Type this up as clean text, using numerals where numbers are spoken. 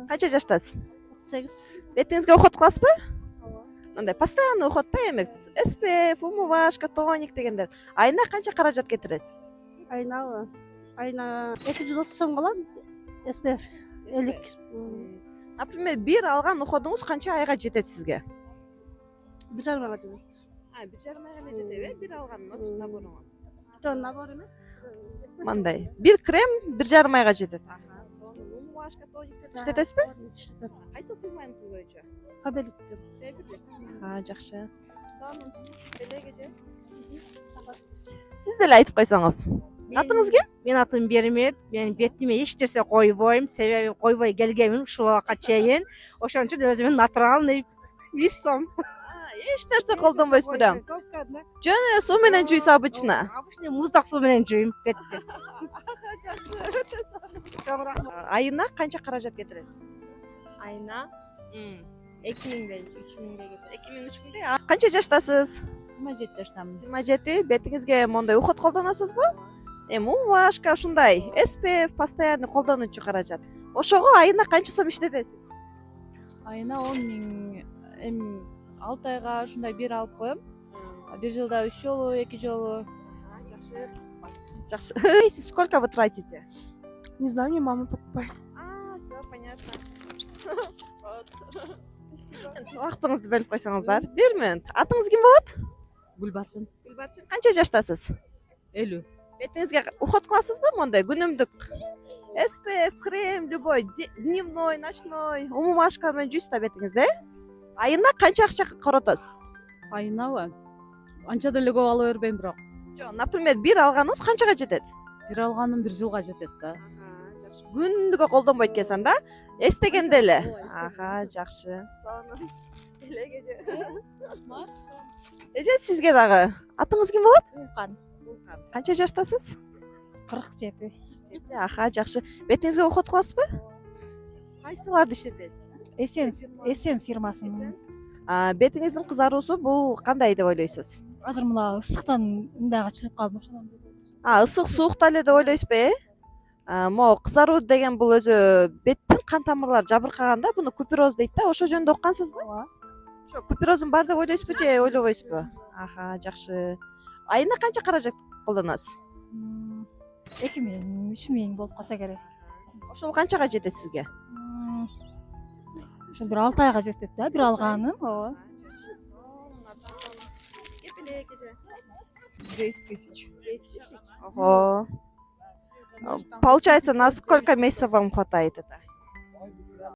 Канча жаштасыз? 38. Бетиңизге уход кыласызбы? Мындай постоянно уход да эми SPF, умывашка, тоник дегендер. Айына канча каражат кетиресиз? Айнабы? Айна 230 сом калат. SPF 50. Например, бир алган уходуңуз канча айга жетет сизге? 1,5 айга жетет. 1,5 айга эле жетеби? Бир алган наборуңуз. Жок, набор эмес. Мындай. Бир крем 1,5 айга жетет. Умывашка, тониктер иштетесизби? Кайсы фирманыкы боюнча? Фаберликтен. Жакшы. Сонун. Элегеже. Сиз деле айтып койсоңуз. Атыңыз ким? Мен атым Бермет. Мен бетиме эч нерсе койбойм. Себеби койбой келгенмин ушул убакка чейин. Ошон үчүн өзүмдүн натуральный лицом. Эч нерсе колдонбойсуз прям. Жөн эле суу менен жуйсуз обычно. Обычно муздак суу менен жуйм бетти. Жакшы, өтө сонун. Айына канча каражат кетиресиз? Айына 2000дей, 3000дей кетет. 2000-3000дей. Канча жаштасыз? 27 жаштамын. 27. Бетиңизге мондой уход колдоносузбу? Эми умывашка ушундай SPF постоянно колдонуучу каражат. Ошого айына канча сом иштетесиз? Айына 10 000. Эми 6 айга ушундай бир алып коем. Бир жылда 3 жолу, 2 жолу. Жакшы. Жакшы. Сиз сколько вы тратите? Не знаю, мне мама покупает. Всё понятно. Убактыңызды бөлүп койсоңуздар. 1 минут. Атыңыз ким болот? Гүлбарчын. Гүлбарчын. Канча жаштасыз? 50. Бетиңизге уход кыласызбы мондай күнүмдүк? SPF, крем, любой, дневной, ночной, умывашка менен жуйсуз да бетиңизде? Айына канча акча коротосуз? Айынабы? Анча деле көп ала бербейм бирок. Жок, например, бир алганыңыз канчага жетет? Бир алганым 1 жылга жетет да. Жакшы. Күндүгө колдонбойт экенсиң да? Эстегенде эле. Жакшы. Сонун. Элегеже. Эже сизге дагы. Атыңыз ким болот? Улкан. Канча жаштасыз? 47. Жакшы. Бетиңизге уход кыласызбы? Кайсыларды иштетесиз? Эссенс фирмасынын. Бетиңиздин кызаруусу бул кандай деп ойлойсуз? Азыр мына ысыктан мындайга чыгып калдым ошондон. Ысык суукта эле деп ойлойсузбу, Могу кызаруу деген бул өзү беттин кан тамырлары жабыркаганда буну купероз дейт да, ошо жөнүндө уккансызбы? Ошо куперозум бар деп ойлойсузбу же ойлобойсузбу? Жакшы. Айына канча каражат колдоносуз? 2000, 3000 болуп калса керек. Ошол канчага жетет сизге? Ошо бир 6 айга жетет да, бир алганым. Ооба. 10 тысяч. Ого. Получается, на сколько месяцев вам хватает это?